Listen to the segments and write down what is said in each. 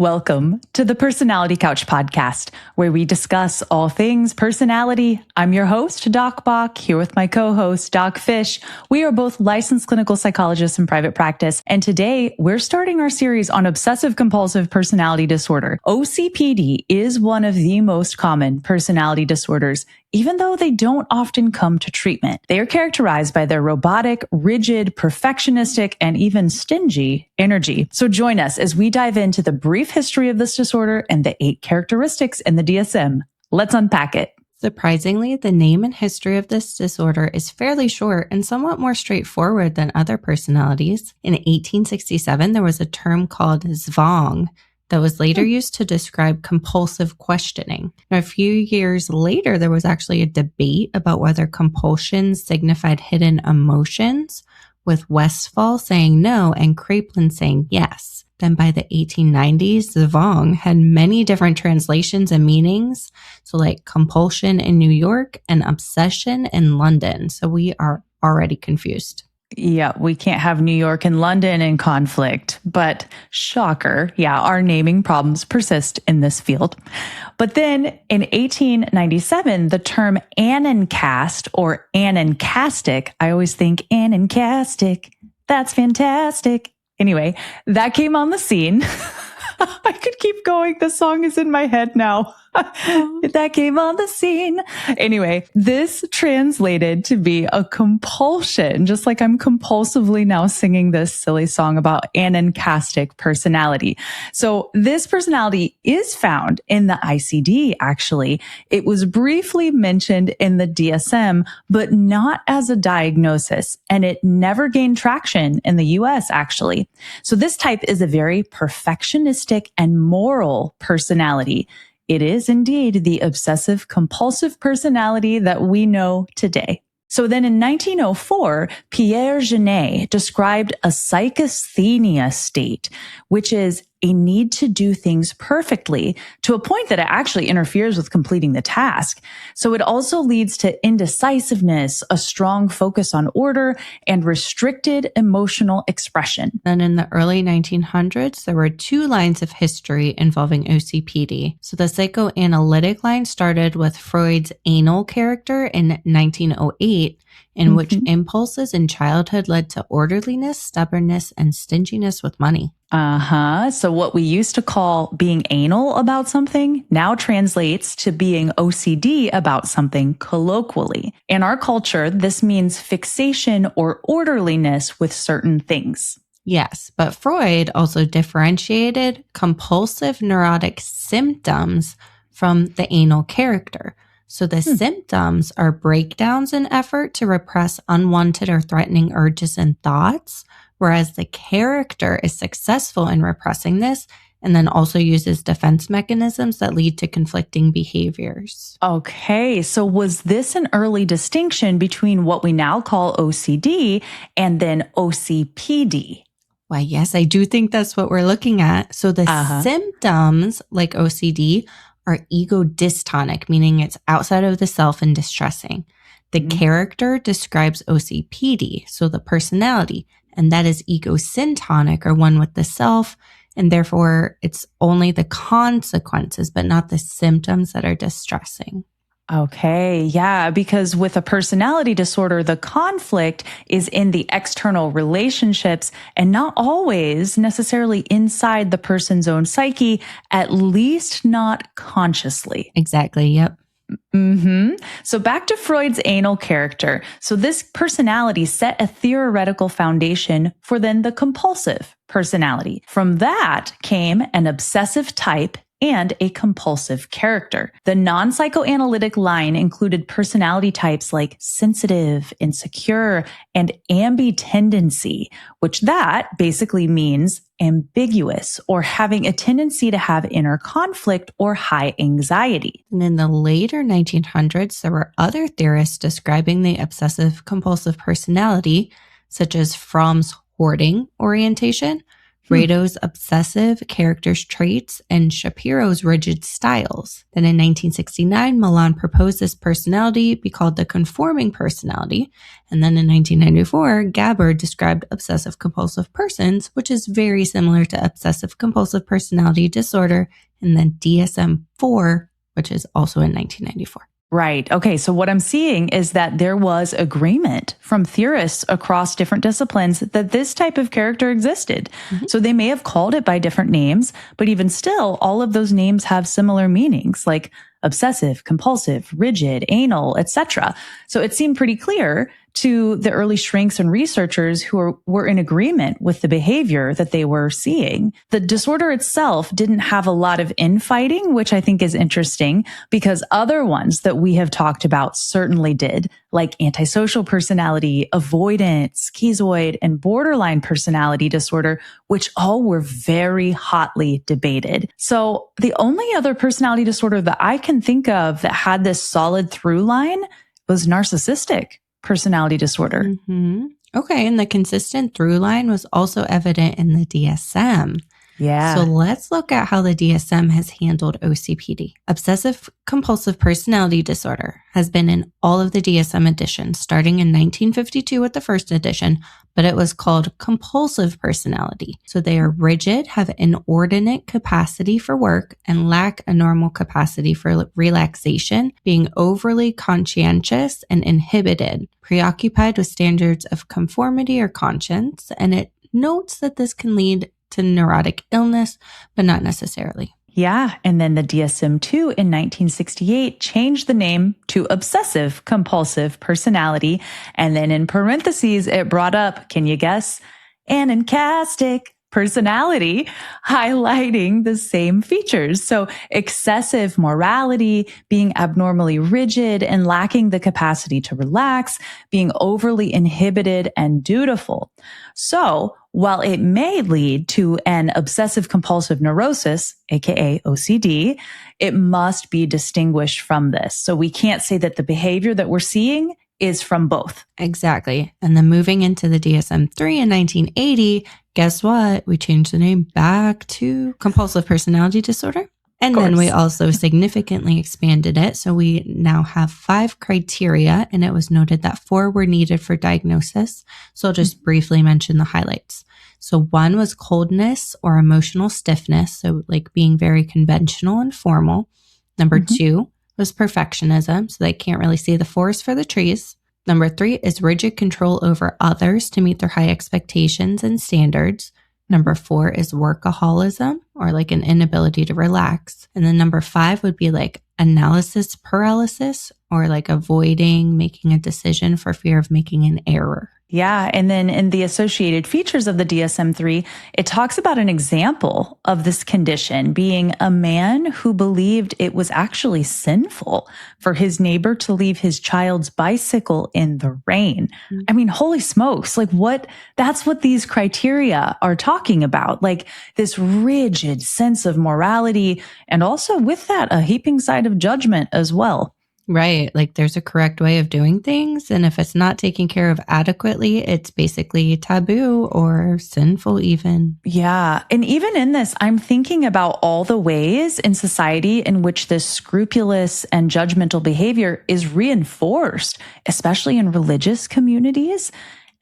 Welcome to the Personality Couch podcast, where we discuss all things personality. I'm your host, Doc Bach, here with my co-host, Doc Fish. We are both licensed clinical psychologists in private practice, and today we're starting our series on Obsessive Compulsive Personality Disorder. OCPD is one of the most common personality disorders, even though they don't often come to treatment. They are characterized by their robotic, rigid, perfectionistic, and even stingy energy. So join us as we dive into the brief history of this disorder and the 8 characteristics in the DSM. Let's unpack it. Surprisingly, the name and history of this disorder is fairly short and somewhat more straightforward than other personalities. In 1867, there was a term called Zwang that was later used to describe compulsive questioning. Now, a few years later, there was actually a debate about whether compulsion signified hidden emotions, with Westphal saying no and Kraepelin saying yes. Then by the 1890s, Zwang had many different translations and meanings. So like compulsion in New York and obsession in London. So we are already confused. Yeah, we can't have New York and London in conflict, but shocker, our naming problems persist in this field. But then in 1897, the term Anankast or Anankastic, I always think Anankastic, that's fantastic. Anyway, that came on the scene. I could keep going. The song is in my head now. That came on the scene. Anyway, this translated to be a compulsion, just like I'm compulsively now singing this silly song about Anankastic personality. So this personality is found in the ICD, actually. It was briefly mentioned in the DSM, but not as a diagnosis, and it never gained traction in the US, actually. So this type is a very perfectionistic and moral personality. It is indeed the obsessive compulsive personality that we know today. So then in 1904, Pierre Janet described a psychasthenia state, which is a need to do things perfectly to a point that it actually interferes with completing the task. So it also leads to indecisiveness, a strong focus on order, and restricted emotional expression. Then in the early 1900s, there were 2 lines of history involving OCPD. So the psychoanalytic line started with Freud's anal character in 1908, in which impulses in childhood led to orderliness, stubbornness, and stinginess with money. So what we used to call being anal about something now translates to being OCD about something colloquially. In our culture, this means fixation or orderliness with certain things. Yes, but Freud also differentiated compulsive neurotic symptoms from the anal character. So the symptoms are breakdowns in effort to repress unwanted or threatening urges and thoughts, whereas the character is successful in repressing this and then also uses defense mechanisms that lead to conflicting behaviors. Okay, so was this an early distinction between what we now call OCD and then OCPD? Why, yes, I do think that's what we're looking at. So the symptoms, like OCD, are ego dystonic, meaning it's outside of the self and distressing. The character describes OCPD, so the personality, and that is ego syntonic, or one with the self, and therefore it's only the consequences, but not the symptoms that are distressing. Okay, because with a personality disorder, the conflict is in the external relationships and not always necessarily inside the person's own psyche, at least not consciously. Exactly, yep. So back to Freud's anal character. So this personality set a theoretical foundation for then the compulsive personality. From that came an obsessive type and a compulsive character. The non-psychoanalytic line included personality types like sensitive, insecure, and ambitendency, which that basically means ambiguous or having a tendency to have inner conflict or high anxiety. And in the later 1900s, there were other theorists describing the obsessive compulsive personality, such as Fromm's hoarding orientation, Rado's obsessive character traits, and Shapiro's rigid styles. Then in 1969, Milan proposed this personality be called the conforming personality. And then in 1994, Gabbard described obsessive compulsive persons, which is very similar to obsessive compulsive personality disorder, and then DSM IV, which is also in 1994. Right. Okay. So what I'm seeing is that there was agreement from theorists across different disciplines that this type of character existed. So they may have called it by different names, but even still, all of those names have similar meanings, like obsessive, compulsive, rigid, anal, etc. So it seemed pretty clear to the early shrinks and researchers who were in agreement with the behavior that they were seeing. The disorder itself didn't have a lot of infighting, which I think is interesting because other ones that we have talked about certainly did, like antisocial personality, avoidant, schizoid, and borderline personality disorder, which all were very hotly debated. So the only other personality disorder that I can think of that had this solid through line was narcissistic personality disorder. Okay, and the consistent through line was also evident in the DSM. Yeah. So let's look at how the DSM has handled OCPD. Obsessive compulsive personality disorder has been in all of the DSM editions, starting in 1952 with the first edition, but it was called compulsive personality. So they are rigid, have inordinate capacity for work, and lack a normal capacity for relaxation, being overly conscientious and inhibited, preoccupied with standards of conformity or conscience, and it notes that this can lead to neurotic illness, but not necessarily. Yeah. And then the DSM II in 1968 changed the name to Obsessive Compulsive Personality. And then in parentheses, it brought up, can you guess? Anankastic personality, highlighting the same features. So excessive morality, being abnormally rigid and lacking the capacity to relax, being overly inhibited and dutiful. So while it may lead to an obsessive compulsive neurosis, aka OCD, it must be distinguished from this. So we can't say that the behavior that we're seeing is from both. Exactly. And then moving into the DSM III in 1980, guess what? We changed the name back to compulsive personality disorder. And then we also significantly expanded it. So we now have 5 criteria, and it was noted that 4 were needed for diagnosis. So I'll just briefly mention the highlights. So 1 was coldness or emotional stiffness. So like being very conventional and formal. Number 2 was perfectionism. So they can't really see the forest for the trees. Number 3 is rigid control over others to meet their high expectations and standards. Number 4 is workaholism, or like an inability to relax. And then number 5 would be like analysis paralysis, or like avoiding making a decision for fear of making an error. Yeah. And then in the associated features of the DSM III, it talks about an example of this condition being a man who believed it was actually sinful for his neighbor to leave his child's bicycle in the rain. I mean, holy smokes, like that's what these criteria are talking about, like this rigid sense of morality, and also with that, a heaping side of judgment as well. Right. Like there's a correct way of doing things. And if it's not taken care of adequately, it's basically taboo or sinful even. Yeah. And even in this, I'm thinking about all the ways in society in which this scrupulous and judgmental behavior is reinforced, especially in religious communities.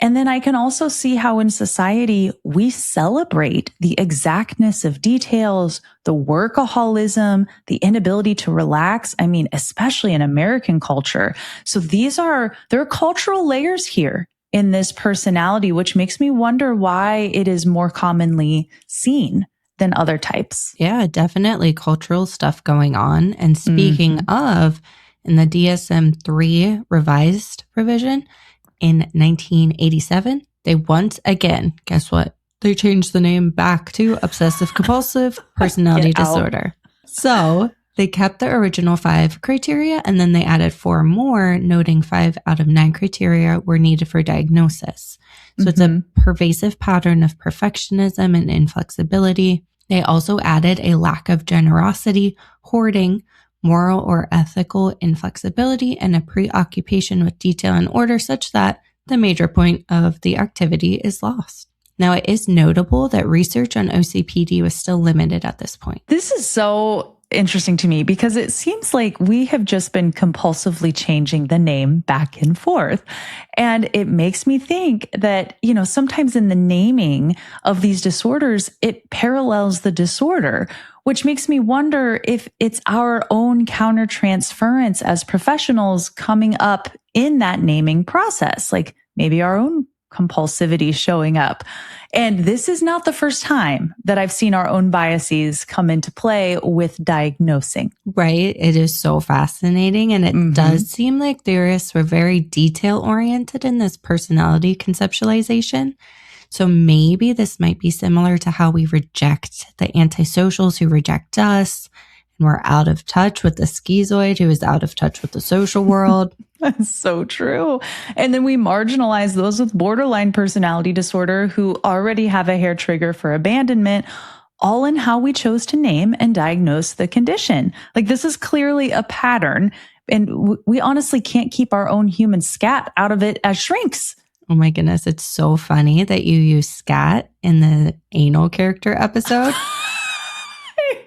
And then I can also see how in society we celebrate the exactness of details, the workaholism, the inability to relax. I mean, especially in American culture. So there are cultural layers here in this personality, which makes me wonder why it is more commonly seen than other types. Yeah, definitely cultural stuff going on. And speaking of, in the DSM III revised revision, in 1987, they once again, guess what? They changed the name back to Obsessive Compulsive Personality Disorder. So they kept the original 5 criteria, and then they added 4 more, noting 5 out of 9 criteria were needed for diagnosis. So it's a pervasive pattern of perfectionism and inflexibility. They also added a lack of generosity, hoarding, moral or ethical inflexibility, and a preoccupation with detail and order such that the major point of the activity is lost. Now, it is notable that research on OCPD was still limited at this point. This is so interesting to me because it seems like we have just been compulsively changing the name back and forth. And it makes me think that, sometimes in the naming of these disorders, it parallels the disorder, which makes me wonder if it's our own countertransference as professionals coming up in that naming process, like maybe our own compulsivity showing up. And this is not the first time that I've seen our own biases come into play with diagnosing. Right. It is so fascinating. And it does seem like theorists were very detail oriented in this personality conceptualization. So maybe this might be similar to how we reject the antisocials who reject us. And we're out of touch with the schizoid who is out of touch with the social world. That's so true. And then we marginalize those with borderline personality disorder who already have a hair trigger for abandonment, all in how we chose to name and diagnose the condition. Like, this is clearly a pattern, and we honestly can't keep our own human scat out of it as shrinks. Oh my goodness, it's so funny that you use scat in the anal character episode.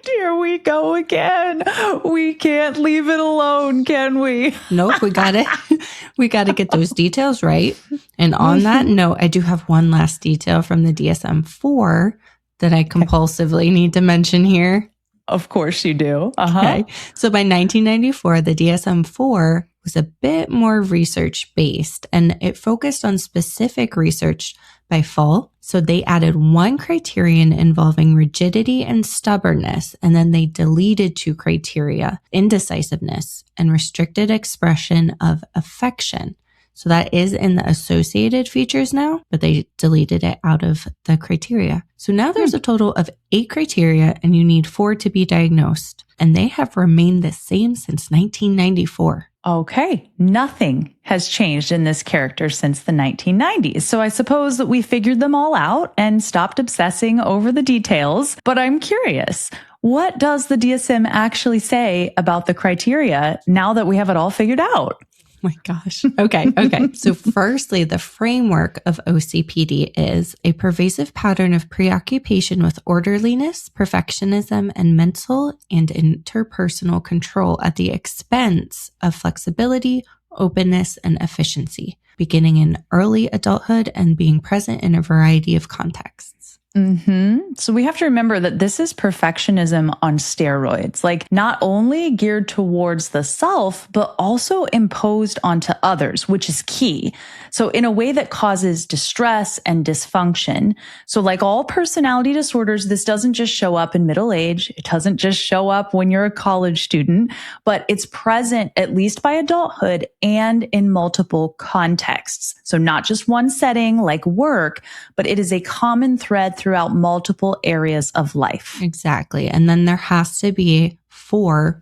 Here we go again. We can't leave it alone, can we? Nope, we gotta get those details right. And on that note, I do have one last detail from the DSM IV that I compulsively need to mention here. Of course you do. Okay. So by 1994, the DSM IV was a bit more research-based, and it focused on specific research by Full. So they added one criterion involving rigidity and stubbornness, and then they deleted 2 criteria, indecisiveness and restricted expression of affection. So that is in the associated features now, but they deleted it out of the criteria. So now there's a total of 8 criteria, and you need 4 to be diagnosed. And they have remained the same since 1994. Okay, nothing has changed in this character since the 1990s. So I suppose that we figured them all out and stopped obsessing over the details. But I'm curious, what does the DSM actually say about the criteria now that we have it all figured out? Oh my gosh. Okay. So firstly, the framework of OCPD is a pervasive pattern of preoccupation with orderliness, perfectionism, and mental and interpersonal control at the expense of flexibility, openness, and efficiency, beginning in early adulthood and being present in a variety of contexts. So we have to remember that this is perfectionism on steroids, like not only geared towards the self, but also imposed onto others, which is key. So in a way that causes distress and dysfunction. So like all personality disorders, this doesn't just show up in middle age. It doesn't just show up when you're a college student, but it's present at least by adulthood and in multiple contexts. So not just one setting like work, but it is a common thread throughout multiple areas of life. Exactly. And then there has to be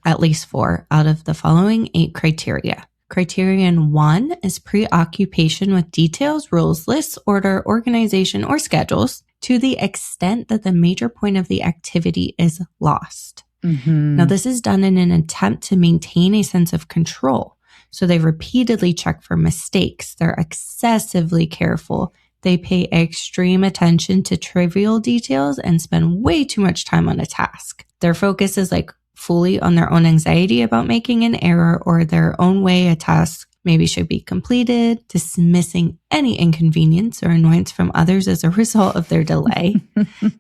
at least four out of the following 8 criteria. Criterion 1 is preoccupation with details, rules, lists, order, organization, or schedules to the extent that the major point of the activity is lost. Now, this is done in an attempt to maintain a sense of control. So they repeatedly check for mistakes. They're excessively careful. They pay extreme attention to trivial details and spend way too much time on a task. Their focus is like fully on their own anxiety about making an error or their own way a task maybe should be completed, dismissing any inconvenience or annoyance from others as a result of their delay.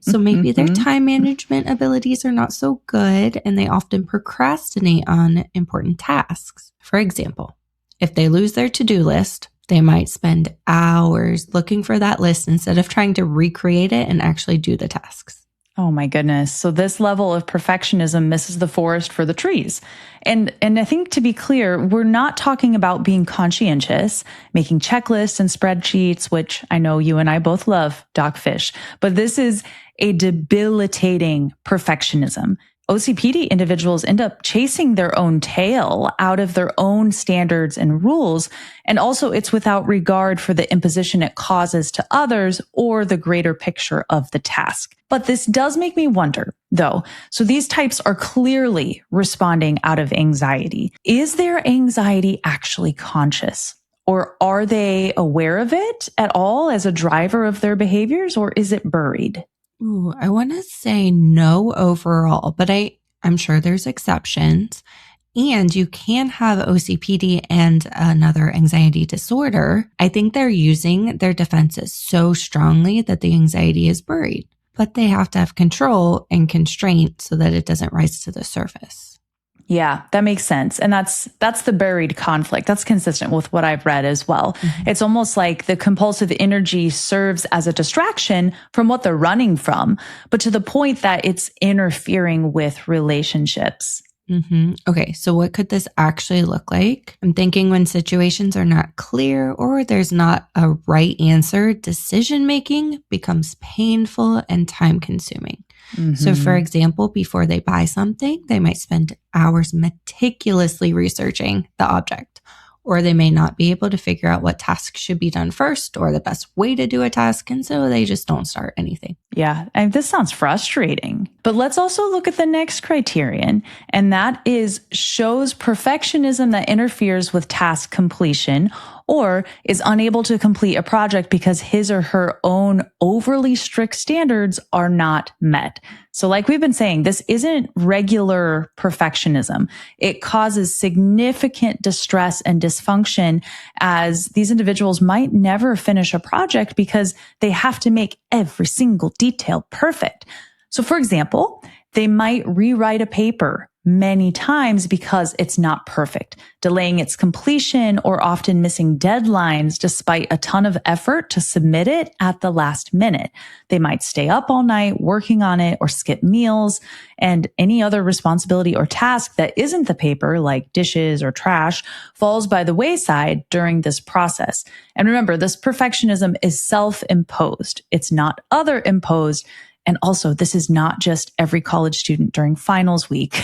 So maybe their time management abilities are not so good, and they often procrastinate on important tasks. For example, if they lose their to-do list, they might spend hours looking for that list instead of trying to recreate it and actually do the tasks. Oh my goodness. So this level of perfectionism misses the forest for the trees. And I think, to be clear, we're not talking about being conscientious, making checklists and spreadsheets, which I know you and I both love, Doc Fish, but this is a debilitating perfectionism. OCPD individuals end up chasing their own tail out of their own standards and rules. And also it's without regard for the imposition it causes to others or the greater picture of the task. But this does make me wonder, though. So these types are clearly responding out of anxiety. Is their anxiety actually conscious? Or are they aware of it at all as a driver of their behaviors, or is it buried? Ooh, I want to say no overall, but I'm sure there's exceptions. And you can have OCPD and another anxiety disorder. I think they're using their defenses so strongly that the anxiety is buried, but they have to have control and constraint so that it doesn't rise to the surface. Yeah, that makes sense. And that's the buried conflict. That's consistent with what I've read as well. Mm-hmm. It's almost like the compulsive energy serves as a distraction from what they're running from, but to the point that it's interfering with relationships. Mm-hmm. Okay, so what could this actually look like? I'm thinking when situations are not clear or there's not a right answer, decision making becomes painful and time consuming. Mm-hmm. So, for example, before they buy something, they might spend hours meticulously researching the object, or they may not be able to figure out what task should be done first or the best way to do a task. And so they just don't start anything. Yeah, and this sounds frustrating. But let's also look at the next criterion, and that is shows perfectionism that interferes with task completion or is unable to complete a project because his or her own overly strict standards are not met. So like we've been saying, this isn't regular perfectionism. It causes significant distress and dysfunction as these individuals might never finish a project because they have to make every single detail perfect. So for example, they might rewrite a paper many times because it's not perfect, delaying its completion or often missing deadlines despite a ton of effort to submit it at the last minute. They might stay up all night working on it or skip meals, and any other responsibility or task that isn't the paper, like dishes or trash, falls by the wayside during this process. And remember, this perfectionism is self-imposed. It's not other-imposed. And also, this is not just every college student during finals week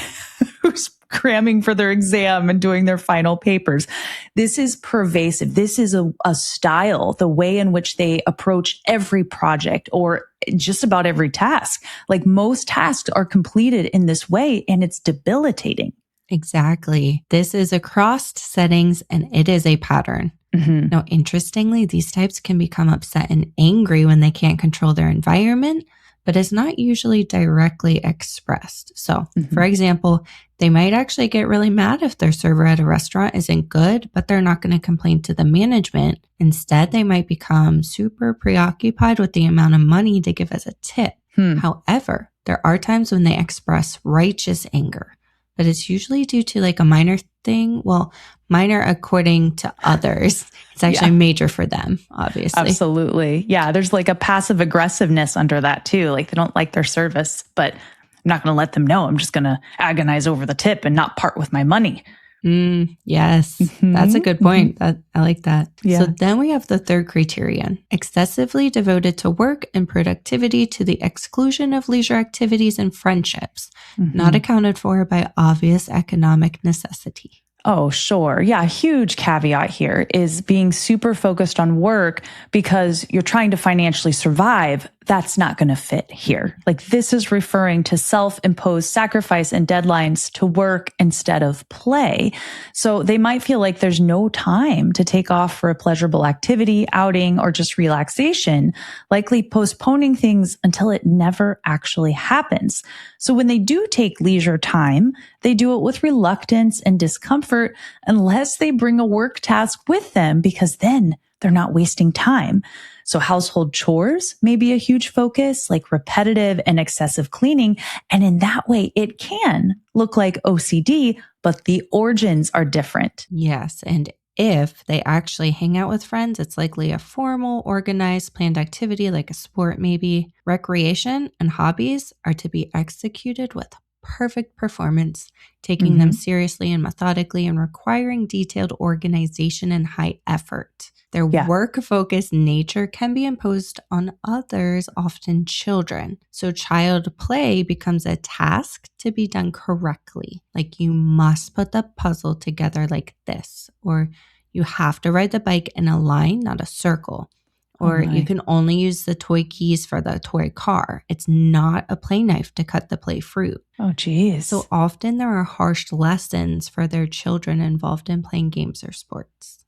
who's cramming for their exam and doing their final papers. This is pervasive. This is a style, the way in which they approach every project or just about every task. Like most tasks are completed in this way, and it's debilitating. Exactly. This is across settings and it is a pattern. Mm-hmm. Now, interestingly, these types can become upset and angry when they can't control their environment, but it's not usually directly expressed. So, for example, they might actually get really mad if their server at a restaurant isn't good, but they're not going to complain to the management. Instead, they might become super preoccupied with the amount of money they give as a tip. However, there are times when they express righteous anger, but it's usually due to like a minor thing. Well, minor according to others. It's actually major for them, obviously. Absolutely. Yeah, there's like a passive aggressiveness under that too. Like they don't like their service, but I'm not going to let them know. I'm just going to agonize over the tip and not part with my money. Yes, that's a good point. I like that. So then we have the third criterion, excessively devoted to work and productivity to the exclusion of leisure activities and friendships, not accounted for by obvious economic necessity. Oh, sure. Yeah. A huge caveat here is being super focused on work because you're trying to financially survive. That's not going to fit here. Like this is referring to self-imposed sacrifice and deadlines to work instead of play. So they might feel like there's no time to take off for a pleasurable activity, outing, or just relaxation, likely postponing things until it never actually happens. So when they do take leisure time, they do it with reluctance and discomfort unless they bring a work task with them, because then they're not wasting time. So household chores may be a huge focus, like repetitive and excessive cleaning. And in that way, it can look like OCD, but the origins are different. Yes. And if they actually hang out with friends, it's likely a formal, organized, planned activity like a sport maybe. Recreation and hobbies are to be executed with perfect performance, taking them seriously and methodically and requiring detailed organization and high effort. Their work-focused nature can be imposed on others, often children. So child play becomes a task to be done correctly. Like you must put the puzzle together like this, or you have to ride the bike in a line, not a circle. Or you can only use the toy keys for the toy car. It's not a play knife to cut the play fruit. Oh, geez. So often there are harsh lessons for their children involved in playing games or sports.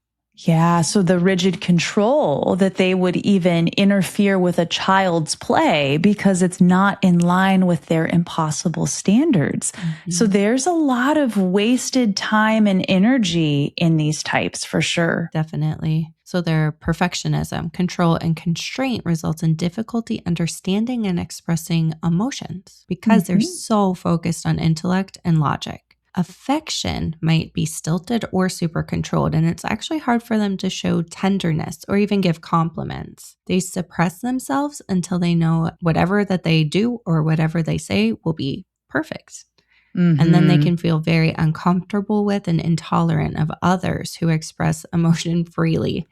Yeah, so the rigid control that they would even interfere with a child's play because it's not in line with their impossible standards. So there's a lot of wasted time and energy in these types for sure. Definitely. So their perfectionism, control, and constraint results in difficulty understanding and expressing emotions because they're so focused on intellect and logic. Affection might be stilted or super controlled, and it's actually hard for them to show tenderness or even give compliments. They suppress themselves until they know whatever that they do or whatever they say will be perfect. And then they can feel very uncomfortable with and intolerant of others who express emotion freely.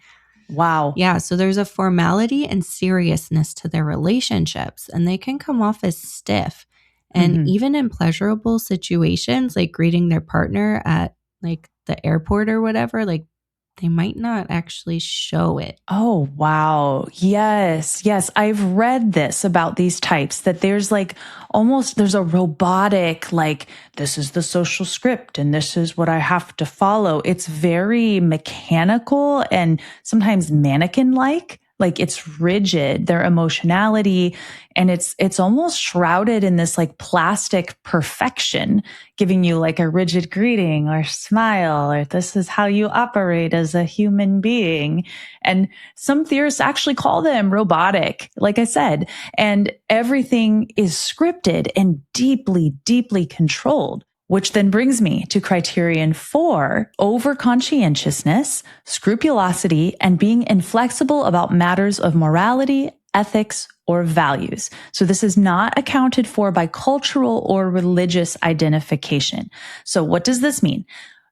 Wow. Yeah, so there's a formality and seriousness to their relationships, and they can come off as stiff. And even in pleasurable situations, like greeting their partner at like the airport or whatever, like they might not actually show it. Oh, wow. Yes. Yes. I've read this about these types that there's like there's a robotic, like, this is the social script and this is what I have to follow. It's very mechanical and sometimes mannequin-like. Like it's rigid, their emotionality, and it's almost shrouded in this like plastic perfection, giving you like a rigid greeting or smile, or this is how you operate as a human being. And some theorists actually call them robotic, like I said, and everything is scripted and deeply, deeply controlled. Which then brings me to Criterion 4, over-conscientiousness, scrupulosity, and being inflexible about matters of morality, ethics, or values. So this is not accounted for by cultural or religious identification. So what does this mean?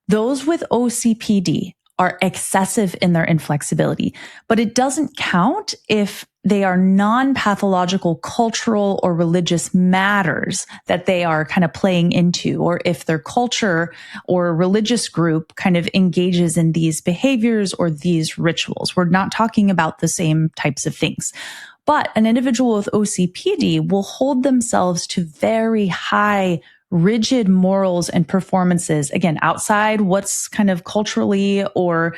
Those with OCPD are excessive in their inflexibility, but it doesn't count if they are non-pathological cultural or religious matters that they are kind of playing into, or if their culture or religious group kind of engages in these behaviors or these rituals. We're not talking about the same types of things. But an individual with OCPD will hold themselves to very high rigid morals and performances, again, outside what's kind of culturally or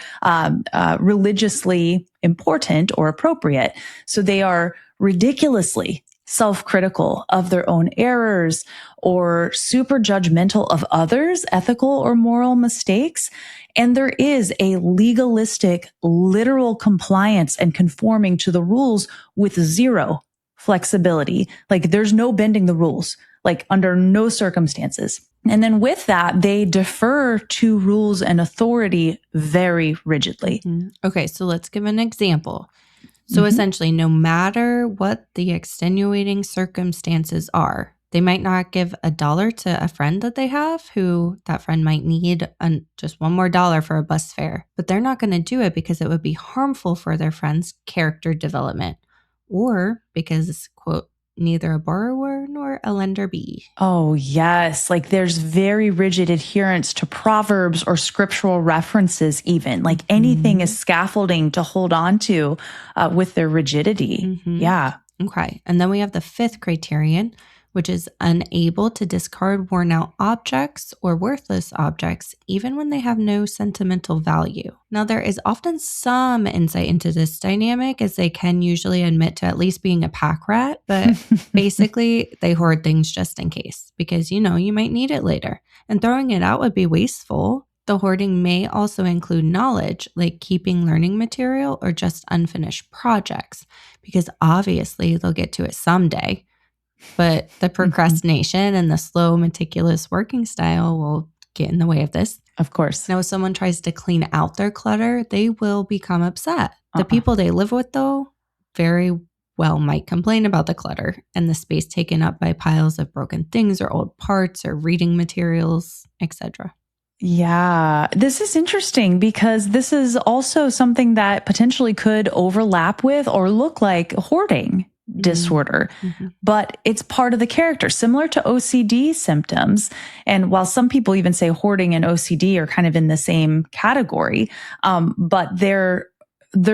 religiously important or appropriate. So they are ridiculously self-critical of their own errors or super judgmental of others' ethical or moral mistakes. And there is a legalistic, literal compliance and conforming to the rules with zero flexibility. Like there's no bending the rules, like under no circumstances. And then with that, they defer to rules and authority very rigidly. Okay, so let's give an example. So essentially, no matter what the extenuating circumstances are, they might not give $1 to a friend that they have who that friend might need just one more dollar for a bus fare. But they're not going to do it because it would be harmful for their friend's character development or because, quote, neither a borrower nor a lender be. Oh, yes. Like there's very rigid adherence to proverbs or scriptural references, even. Like anything is scaffolding to hold on to with their rigidity. Yeah. Okay. And then we have the 5th criterion, which is unable to discard worn out objects or worthless objects, even when they have no sentimental value. Now, there is often some insight into this dynamic as they can usually admit to at least being a pack rat, but basically they hoard things just in case because, you might need it later. And throwing it out would be wasteful. The hoarding may also include knowledge, like keeping learning material or just unfinished projects, because obviously they'll get to it someday. But the procrastination and the slow, meticulous working style will get in the way of this. Of course. Now, if someone tries to clean out their clutter, they will become upset. The people they live with, though, very well might complain about the clutter and the space taken up by piles of broken things or old parts or reading materials, etc. Yeah, this is interesting because this is also something that potentially could overlap with or look like hoarding disorder, but it's part of the character, similar to OCD symptoms. And while some people even say hoarding and OCD are kind of in the same category, but they're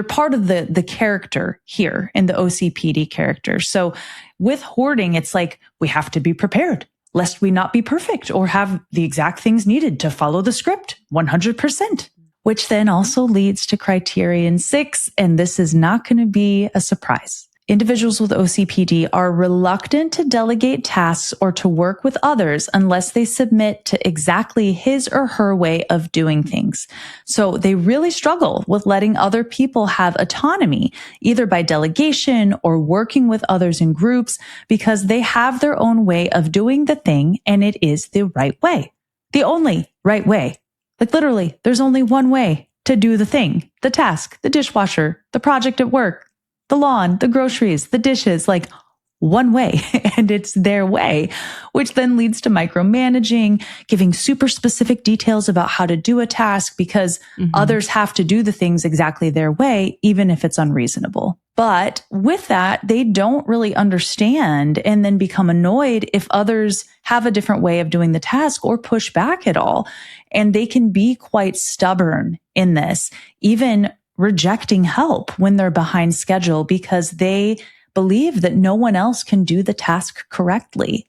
part of the character here in the OCPD character. So with hoarding, it's like we have to be prepared, lest we not be perfect or have the exact things needed to follow the script 100%. which then also leads to Criterion 6, and this is not going to be a surprise. Individuals with OCPD are reluctant to delegate tasks or to work with others unless they submit to exactly his or her way of doing things. So they really struggle with letting other people have autonomy, either by delegation or working with others in groups, because they have their own way of doing the thing and it is the right way. The only right way. Like literally, there's only one way to do the thing, the task, the dishwasher, the project at work, the lawn, the groceries, the dishes, like one way, and it's their way, which then leads to micromanaging, giving super specific details about how to do a task because others have to do the things exactly their way, even if it's unreasonable. But with that, they don't really understand and then become annoyed if others have a different way of doing the task or push back at all. And they can be quite stubborn in this, even rejecting help when they're behind schedule because they believe that no one else can do the task correctly.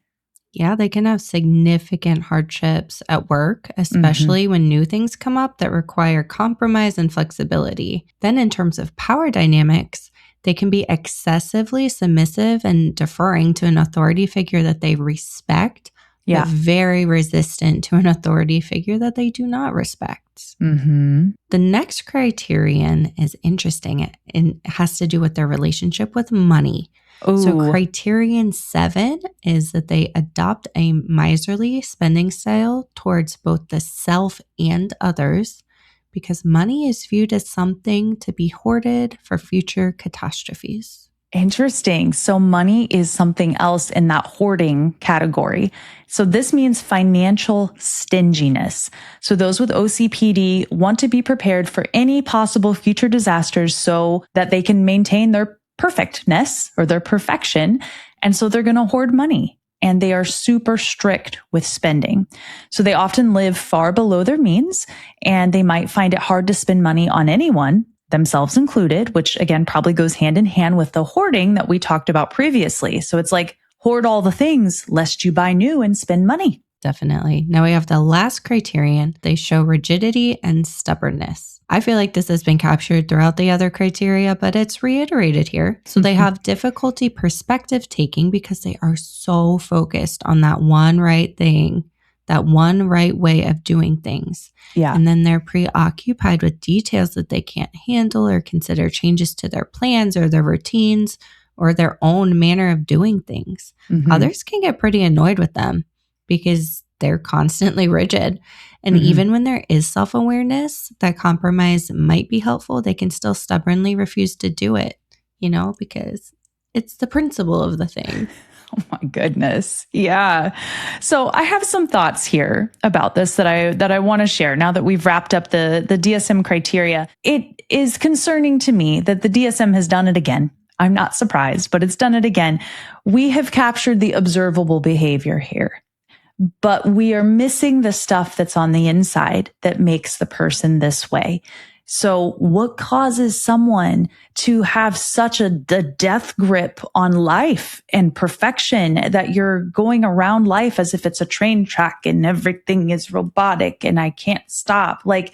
Yeah, they can have significant hardships at work, especially when new things come up that require compromise and flexibility. Then in terms of power dynamics, they can be excessively submissive and deferring to an authority figure that they respect, but very resistant to an authority figure that they do not respect. The next criterion is interesting. It has to do with their relationship with money. Ooh. So Criterion 7 is that they adopt a miserly spending style towards both the self and others because money is viewed as something to be hoarded for future catastrophes. Interesting. So money is something else in that hoarding category. So this means financial stinginess. So those with OCPD want to be prepared for any possible future disasters so that they can maintain their perfectness or their perfection. And so they're going to hoard money. And they are super strict with spending. So they often live far below their means, and they might find it hard to spend money on anyone, themselves included, which again probably goes hand in hand with the hoarding that we talked about previously. So it's like hoard all the things lest you buy new and spend money. Definitely. Now we have the last criterion. They show rigidity and stubbornness. I feel like this has been captured throughout the other criteria, but it's reiterated here. So they have difficulty perspective taking because they are so focused on that one right thing, that one right way of doing things. Yeah. And then they're preoccupied with details that they can't handle or consider changes to their plans or their routines or their own manner of doing things. Others can get pretty annoyed with them because they're constantly rigid. And even when there is self-awareness that compromise might be helpful, they can still stubbornly refuse to do it, because it's the principle of the thing. Oh my goodness. Yeah. So I have some thoughts here about this that I want to share now that we've wrapped up the DSM criteria. It is concerning to me that the DSM has done it again. I'm not surprised, but it's done it again. We have captured the observable behavior here, but we are missing the stuff that's on the inside that makes the person this way. So what causes someone to have such a death grip on life and perfection that you're going around life as if it's a train track and everything is robotic and I can't stop? Like,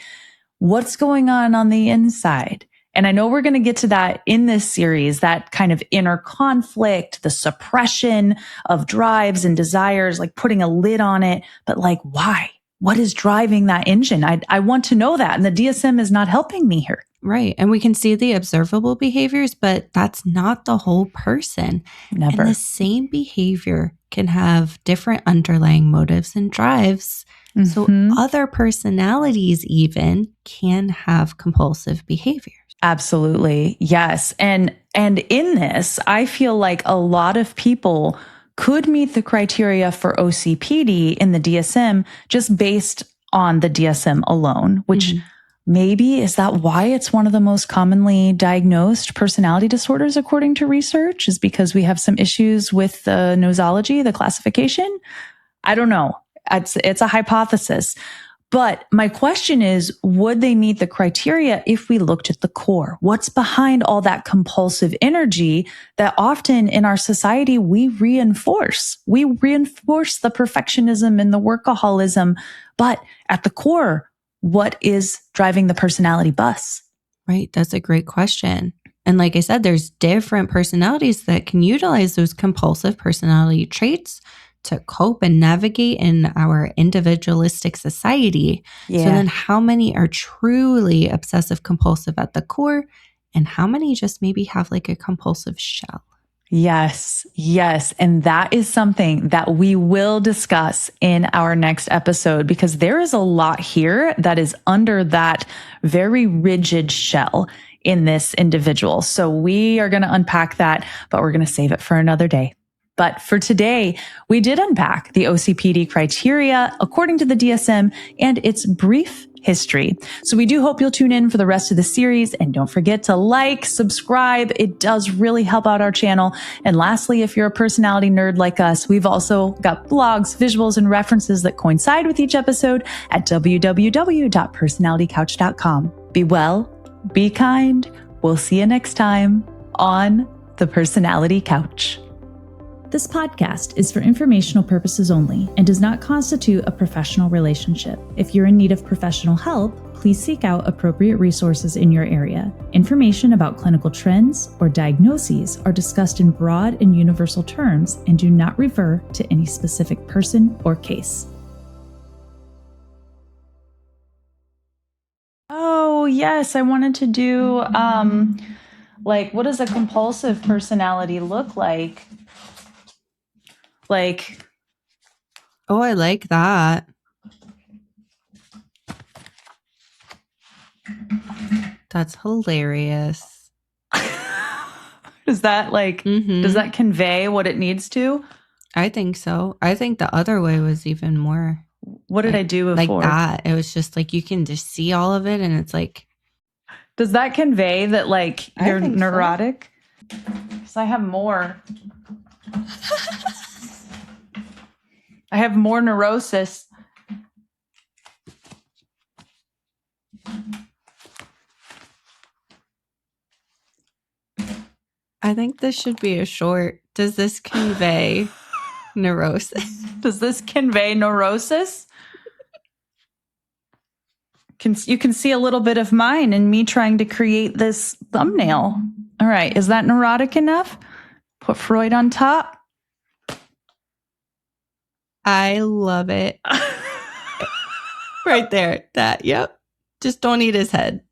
what's going on the inside? And I know we're going to get to that in this series, that kind of inner conflict, the suppression of drives and desires, like putting a lid on it. But like, why? What is driving that engine? I want to know that. And the DSM is not helping me here. Right. And we can see the observable behaviors, but that's not the whole person. Never. And the same behavior can have different underlying motives and drives. So other personalities even can have compulsive behaviors. Absolutely. Yes. And in this, I feel like a lot of people could meet the criteria for OCPD in the DSM just based on the DSM alone, which maybe is that why it's one of the most commonly diagnosed personality disorders according to research, is because we have some issues with the nosology, the classification. I don't know. It's a hypothesis. But my question is, would they meet the criteria if we looked at the core? What's behind all that compulsive energy that often in our society we reinforce? We reinforce the perfectionism and the workaholism, but at the core, what is driving the personality bus? Right. That's a great question. And like I said, there's different personalities that can utilize those compulsive personality traits to cope and navigate in our individualistic society. Yeah. So then how many are truly obsessive compulsive at the core, and how many just maybe have like a compulsive shell? Yes, yes. And that is something that we will discuss in our next episode, because there is a lot here that is under that very rigid shell in this individual. So we are going to unpack that, but we're going to save it for another day. But for today, we did unpack the OCPD criteria according to the DSM and its brief history. So we do hope you'll tune in for the rest of the series, and don't forget to like, subscribe. It does really help out our channel. And lastly, if you're a personality nerd like us, we've also got blogs, visuals, and references that coincide with each episode at www.personalitycouch.com. Be well, be kind. We'll see you next time on the Personality Couch. This podcast is for informational purposes only and does not constitute a professional relationship. If you're in need of professional help, please seek out appropriate resources in your area. Information about clinical trends or diagnoses are discussed in broad and universal terms and do not refer to any specific person or case. Oh, yes, I wanted to do, what does a compulsive personality look like? Oh, I like that. That's hilarious. Does that does that convey what it needs to? I think so. I think the other way was even more. What did I do before? Like that. It was just like you can just see all of it, and it's like. Does that convey that you're neurotic? Because I have more. I have more neurosis. I think this should be a short. Does this convey neurosis? Does this convey neurosis? You can see a little bit of mine in me trying to create this thumbnail. All right. Is that neurotic enough? Put Freud on top. I love it. Right there. That, yep. Just don't eat his head.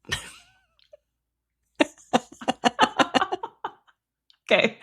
Okay.